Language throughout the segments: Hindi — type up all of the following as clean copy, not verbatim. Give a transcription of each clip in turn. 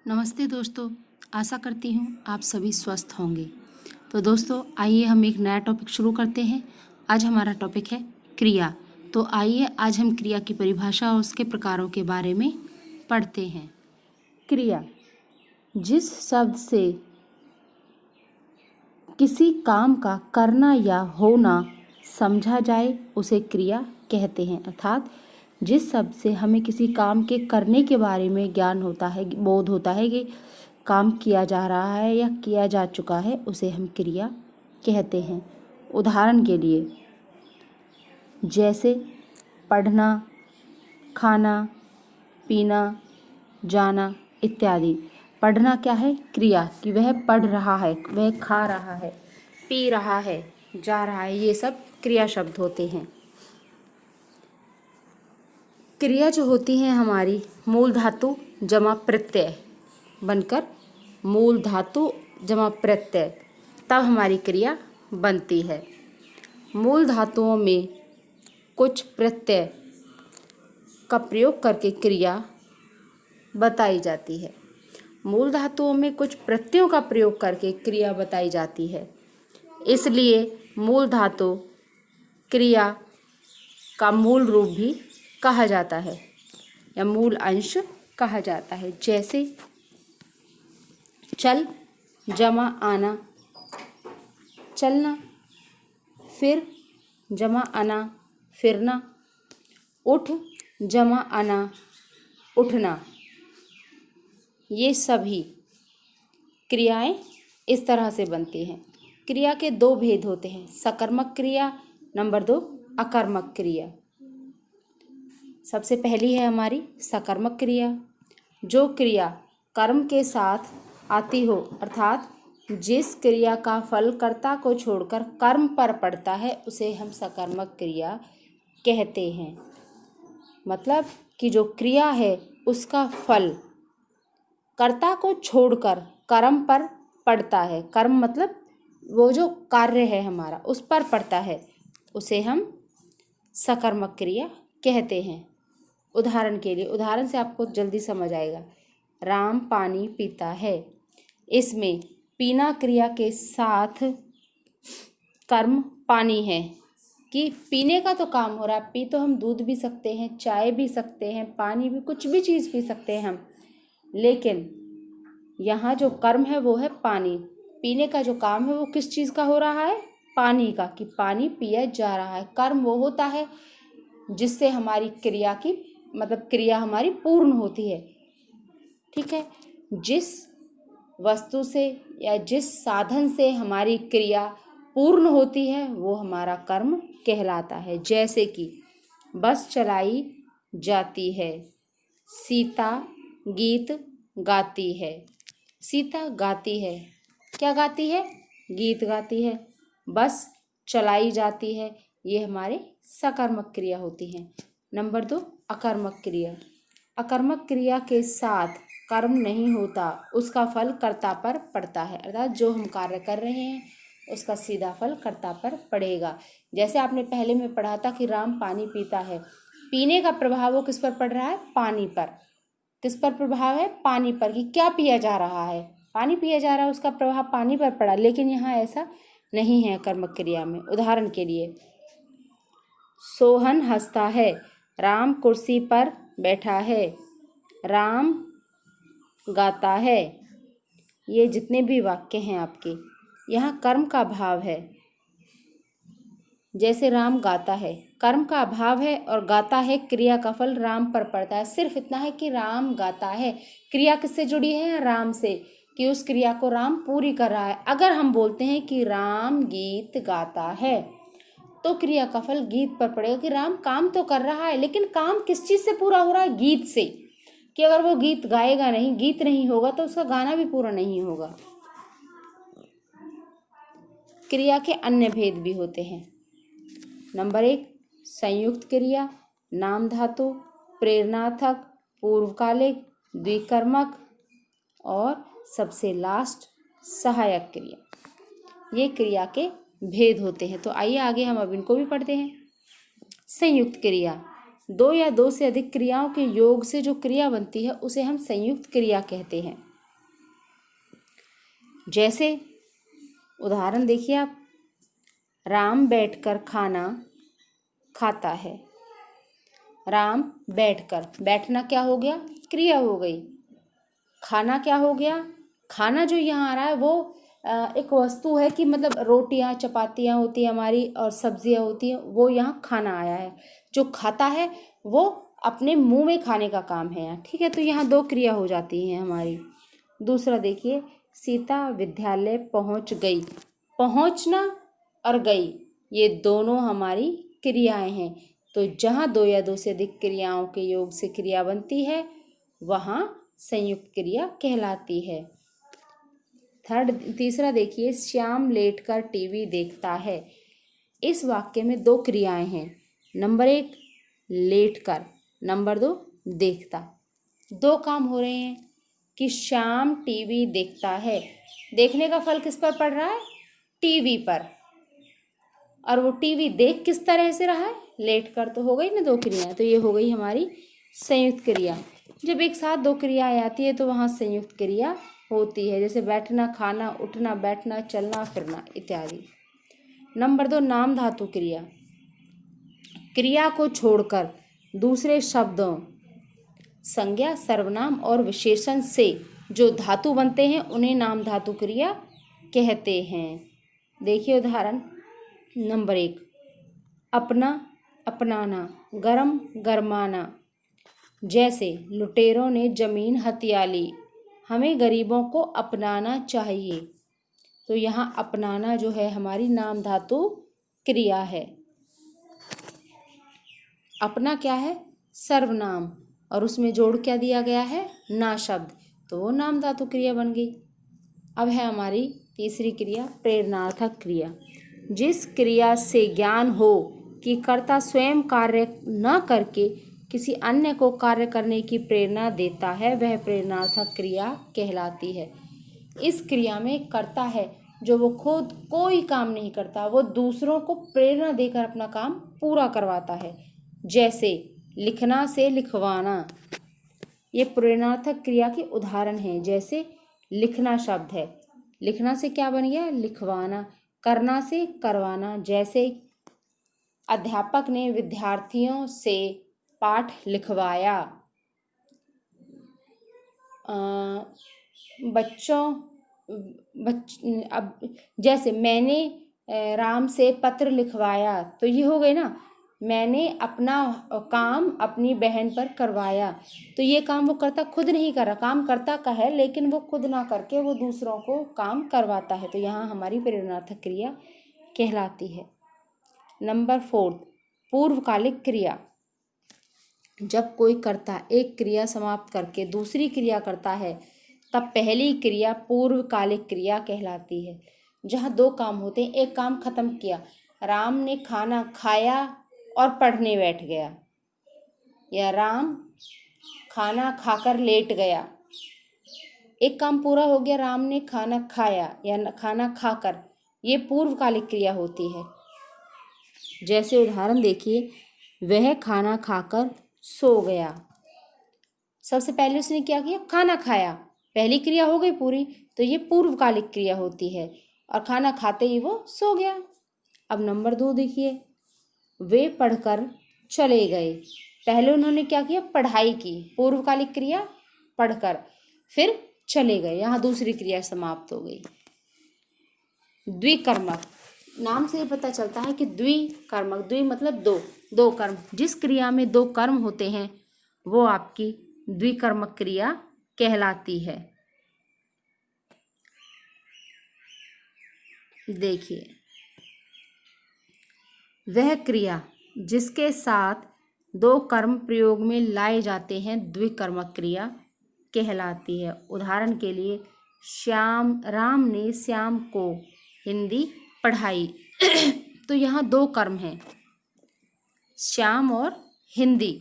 नमस्ते दोस्तों, आशा करती हूँ आप सभी स्वस्थ होंगे। तो दोस्तों आइए हम एक नया टॉपिक शुरू करते हैं। आज हमारा टॉपिक है क्रिया। तो आइए आज हम क्रिया की परिभाषा और उसके प्रकारों के बारे में पढ़ते हैं। क्रिया जिस शब्द से किसी काम का करना या होना समझा जाए उसे क्रिया कहते हैं। अर्थात जिस शब्द से हमें किसी काम के करने के बारे में ज्ञान होता है, बोध होता है कि काम किया जा रहा है या किया जा चुका है, उसे हम क्रिया कहते हैं। उदाहरण के लिए जैसे पढ़ना, खाना, पीना, जाना इत्यादि। पढ़ना क्या है? क्रिया, कि वह पढ़ रहा है, वह खा रहा है, पी रहा है, जा रहा है, ये सब क्रिया शब्द होते हैं। क्रिया जो होती है हमारी मूल धातु जमा प्रत्यय बनकर मूल धातु जमा प्रत्यय, तब हमारी क्रिया बनती है। मूल धातुओं में कुछ प्रत्यय का प्रयोग करके क्रिया बताई जाती है। मूल धातुओं में कुछ प्रत्ययों का प्रयोग करके क्रिया बताई जाती है, इसलिए मूल धातु क्रिया का मूल रूप भी कहा जाता है या मूल अंश कहा जाता है। जैसे चल जमा आना चलना, फिर जमा आना फिरना, उठ जमा आना उठना। ये सभी क्रियाएं इस तरह से बनती हैं। क्रिया के दो भेद होते हैं, सकर्मक क्रिया, नंबर 2 अकर्मक क्रिया। सबसे पहली है हमारी सकर्मक क्रिया। जो क्रिया कर्म के साथ आती हो, अर्थात जिस क्रिया का फल कर्ता को छोड़कर कर्म पर पड़ता है, उसे हम सकर्मक क्रिया कहते हैं। मतलब कि जो क्रिया है उसका फल कर्ता को छोड़कर कर्म पर पड़ता है। कर्म मतलब वो जो कार्य है हमारा उस पर पड़ता है, उसे हम सकर्मक क्रिया कहते हैं। उदाहरण के लिए, उदाहरण से आपको जल्दी समझ आएगा। राम पानी पीता है, इसमें पीना क्रिया के साथ कर्म पानी है कि पीने का तो काम हो रहा है। पी तो हम दूध भी सकते हैं, चाय भी सकते हैं, पानी भी, कुछ भी चीज़ पी सकते हैं हम, लेकिन यहाँ जो कर्म है वो है पानी। पीने का जो काम है वो किस चीज़ का हो रहा है? पानी का, कि पानी पिया जा रहा है। कर्म वो होता है जिससे हमारी क्रिया की मतलब क्रिया हमारी पूर्ण होती है। ठीक है, जिस वस्तु से या जिस साधन से हमारी क्रिया पूर्ण होती है वो हमारा कर्म कहलाता है। जैसे कि बस चलाई जाती है, सीता गीत गाती है। सीता गाती है, क्या गाती है? गीत गाती है। बस चलाई जाती है, ये हमारे सकर्मक क्रिया होती हैं। नंबर 2 अकर्मक क्रिया। अकर्मक क्रिया के साथ कर्म नहीं होता, उसका फल कर्ता पर पड़ता है। अर्थात जो हम कार्य कर रहे हैं उसका सीधा फल कर्ता पर पड़ेगा। जैसे आपने पहले में पढ़ा था कि राम पानी पीता है, पीने का प्रभाव वो किस पर पड़ रहा है? पानी पर। किस पर प्रभाव है? पानी पर, कि क्या पिया जा रहा है? पानी पिया जा रहा है, उसका प्रभाव पानी पर पड़ा। लेकिन यहाँ ऐसा नहीं है कर्मक क्रिया में। उदाहरण के लिए, सोहन हंसता है, राम कुर्सी पर बैठा है, राम गाता है। ये जितने भी वाक्य हैं आपके, यहाँ कर्म का भाव है। जैसे राम गाता है, कर्म का अभाव है और गाता है, क्रिया का फल राम पर पड़ता है। सिर्फ इतना है कि राम गाता है, क्रिया किससे जुड़ी है? राम से, कि उस क्रिया को राम पूरी कर रहा है। अगर हम बोलते हैं कि राम गीत गाता है, तो क्रिया का फल गीत पर पड़ेगा, कि राम काम तो कर रहा है, लेकिन काम किस चीज़ से पूरा हो रहा है? गीत से। कि अगर वो गीत गाएगा नहीं, गीत नहीं होगा, तो उसका गाना भी पूरा नहीं होगा। क्रिया के अन्य भेद भी होते हैं। नंबर 1 संयुक्त क्रिया, नाम धातु, प्रेरणार्थक, पूर्वकालिक, द्विकर्मक और सबसे लास्ट सहायक क्रिया। ये क्रिया के भेद होते हैं। तो आइए आगे हम अब इनको भी पढ़ते हैं। संयुक्त क्रिया, 2 या 2 से अधिक क्रियाओं के योग से जो क्रिया बनती है उसे हम संयुक्त क्रिया कहते हैं। जैसे उदाहरण देखिए आप, राम बैठकर खाना खाता है। राम बैठकर, बैठना क्या हो गया, क्रिया हो गई। खाना क्या हो गया, खाना जो यहाँ आ रहा है वो एक वस्तु है कि मतलब रोटियां चपातियाँ होती हैं हमारी और सब्जियां होती हैं, वो यहाँ खाना आया है। जो खाता है वो अपने मुंह में खाने का काम है यहाँ, ठीक है। तो यहाँ दो क्रिया हो जाती हैं हमारी। दूसरा देखिए, सीता विद्यालय पहुंच गई। पहुंचना और गई ये दोनों हमारी क्रियाएं हैं। तो जहाँ दो या दो से अधिक क्रियाओं के योग से क्रिया बनती है वहाँ संयुक्त क्रिया कहलाती है। तीसरा देखिए, श्याम लेटकर टीवी देखता है। इस वाक्य में दो क्रियाएं हैं। नंबर 1 लेटकर, नंबर 2 देखता। दो काम हो रहे हैं कि श्याम टीवी देखता है। देखने का फल किस पर पड़ रहा है, टीवी पर। और वो टीवी देख किस तरह से रहा है, लेटकर। तो हो गई ना दो क्रियाएं, तो ये हो गई हमारी संयुक्त क्रिया। जब एक साथ दो क्रियाएं आती है तो वहाँ संयुक्त क्रिया होती है, जैसे बैठना, खाना, उठना, बैठना, चलना, फिरना इत्यादि। नंबर 2 नाम धातु क्रिया। क्रिया को छोड़कर दूसरे शब्दों, संज्ञा, सर्वनाम और विशेषण से जो धातु बनते हैं उन्हें नाम धातु क्रिया कहते हैं। देखिए उदाहरण नंबर 1, अपना, अपनाना, गरम, गरमाना। जैसे लुटेरों ने जमीन हथिया ली, हमें गरीबों को अपनाना चाहिए। तो यहाँ अपनाना जो है हमारी नाम धातु क्रिया है। अपना क्या है, सर्वनाम, और उसमें जोड़ क्या दिया गया है, ना शब्द, तो वो नाम धातु क्रिया बन गई। अब है हमारी तीसरी क्रिया प्रेरणार्थक क्रिया। जिस क्रिया से ज्ञान हो कि कर्ता स्वयं कार्य न करके किसी अन्य को कार्य करने की प्रेरणा देता है, वह प्रेरणार्थक क्रिया कहलाती है। इस क्रिया में कर्ता है जो वो खुद कोई काम नहीं करता, वो दूसरों को प्रेरणा देकर अपना काम पूरा करवाता है। जैसे लिखना से लिखवाना, ये प्रेरणार्थक क्रिया के उदाहरण हैं। जैसे लिखना शब्द है, लिखना से क्या बन गया, लिखवाना। करना से करवाना। जैसे अध्यापक ने विद्यार्थियों से पाठ लिखवाया। अब जैसे मैंने राम से पत्र लिखवाया, तो ये हो गई ना, मैंने अपना काम अपनी बहन पर करवाया। तो ये काम वो करता खुद नहीं कर रहा, काम करता का है लेकिन वो खुद ना करके वो दूसरों को काम करवाता है। तो यहाँ हमारी प्रेरणार्थक क्रिया कहलाती है। नंबर 4 पूर्वकालिक क्रिया। जब कोई कर्ता एक क्रिया समाप्त करके दूसरी क्रिया करता है तब पहली क्रिया पूर्वकालिक क्रिया कहलाती है। जहाँ दो काम होते हैं, एक काम खत्म किया, राम ने खाना खाया और पढ़ने बैठ गया, या राम खाना खाकर लेट गया। एक काम पूरा हो गया, राम ने खाना खाया या खाना खाकर, ये पूर्वकालिक क्रिया होती है। जैसे उदाहरण देखिए, वह खाना खाकर सो गया। सबसे पहले उसने क्या किया, खाना खाया, पहली क्रिया हो गई पूरी, तो ये पूर्वकालिक क्रिया होती है, और खाना खाते ही वो सो गया। अब नंबर 2 देखिए, वे पढ़कर चले गए। पहले उन्होंने क्या किया, पढ़ाई की, पूर्वकालिक क्रिया पढ़कर, फिर चले गए, यहाँ दूसरी क्रिया समाप्त हो गई। द्विकर्मक, नाम से ही पता चलता है कि द्विकर्मक, द्वि मतलब दो, दो कर्म। जिस क्रिया में दो कर्म होते हैं वो आपकी द्विकर्मक क्रिया कहलाती है। देखिए, वह क्रिया जिसके साथ दो कर्म प्रयोग में लाए जाते हैं द्विकर्मक क्रिया कहलाती है। उदाहरण के लिए, राम ने श्याम को हिंदी पढ़ाई। तो यहाँ दो कर्म हैं, श्याम और हिंदी।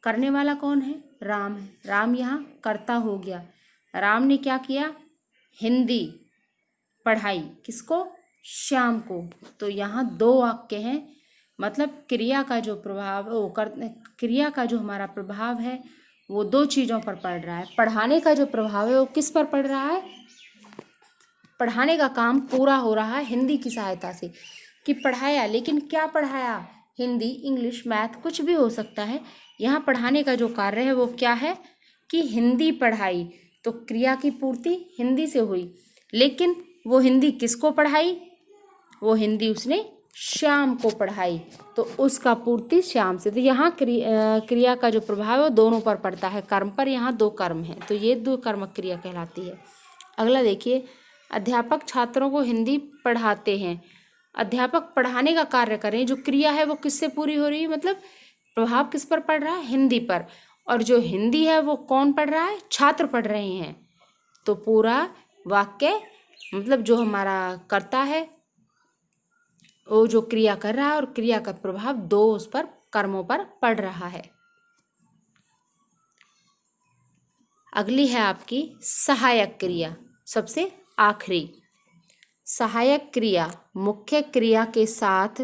करने वाला कौन है, राम है। राम यहाँ कर्ता हो गया। राम ने क्या किया, हिंदी पढ़ाई, किसको, श्याम को। तो यहाँ दो वाक्य हैं, मतलब क्रिया का जो प्रभाव, क्रिया का जो हमारा प्रभाव है वो दो चीज़ों पर पड़ रहा है। पढ़ाने का जो प्रभाव है वो किस पर पड़ रहा है, पढ़ाने का काम पूरा हो रहा है हिंदी की सहायता से। कि पढ़ाया, लेकिन क्या पढ़ाया? हिंदी, इंग्लिश, मैथ, कुछ भी हो सकता है। यहाँ पढ़ाने का जो कार्य है वो क्या है कि हिंदी पढ़ाई। तो क्रिया की पूर्ति हिंदी से हुई, लेकिन वो हिंदी किसको पढ़ाई? वो हिंदी उसने श्याम को पढ़ाई, तो उसका पूर्ति श्याम से। तो यहाँ क्रिया का जो प्रभाव है वो दोनों पर पड़ता है, कर्म पर। यहाँ दो कर्म है, तो ये दो कर्मक क्रिया कहलाती है। अगला देखिए, अध्यापक छात्रों को हिंदी पढ़ाते हैं। अध्यापक पढ़ाने का कार्य करें, जो क्रिया है वो किससे पूरी हो रही है, मतलब प्रभाव किस पर पड़ रहा है? हिंदी पर। और जो हिंदी है वो कौन पढ़ रहा है? छात्र पढ़ रहे हैं। तो पूरा वाक्य, मतलब जो हमारा कर्ता है वो जो क्रिया कर रहा है, और क्रिया का प्रभाव दो उस पर कर्मों पर पड़ रहा है। अगली है आपकी सहायक क्रिया, सबसे आखिरी। सहायक क्रिया मुख्य क्रिया के साथ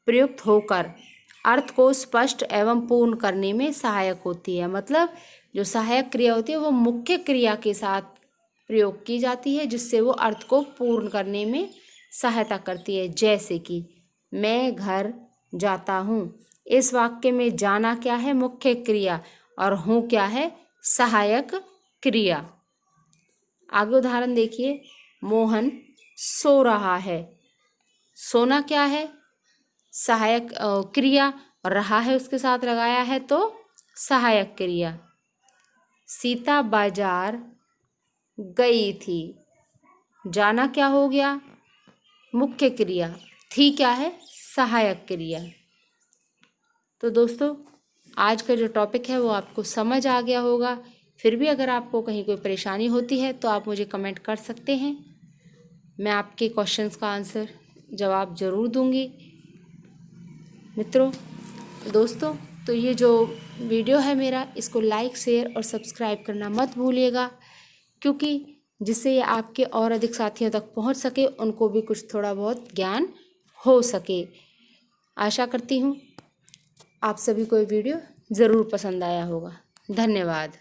प्रयुक्त होकर अर्थ को स्पष्ट एवं पूर्ण करने में सहायक होती है। मतलब जो सहायक क्रिया होती है वो मुख्य क्रिया के साथ प्रयोग की जाती है, जिससे वो अर्थ को पूर्ण करने में सहायता करती है। जैसे कि मैं घर जाता हूँ, इस वाक्य में जाना क्या है? मुख्य क्रिया, और हूँ क्या है? सहायक क्रिया। आगे उदाहरण देखिए, मोहन सो रहा है। सोना क्या है? सहायक क्रिया, और रहा है उसके साथ लगाया है तो सहायक क्रिया। सीता बाजार गई थी, जाना क्या हो गया? मुख्य क्रिया, थी क्या है? सहायक क्रिया। तो दोस्तों, आज का जो टॉपिक है वो आपको समझ आ गया होगा। फिर भी अगर आपको कहीं कोई परेशानी होती है तो आप मुझे कमेंट कर सकते हैं, मैं आपके क्वेश्चंस का आंसर जवाब ज़रूर दूंगी। मित्रों, दोस्तों, तो ये जो वीडियो है मेरा, इसको लाइक, शेयर और सब्सक्राइब करना मत भूलिएगा, क्योंकि जिससे ये आपके और अधिक साथियों तक पहुंच सके, उनको भी कुछ थोड़ा बहुत ज्ञान हो सके। आशा करती हूँ आप सभी को ये वीडियो ज़रूर पसंद आया होगा। धन्यवाद।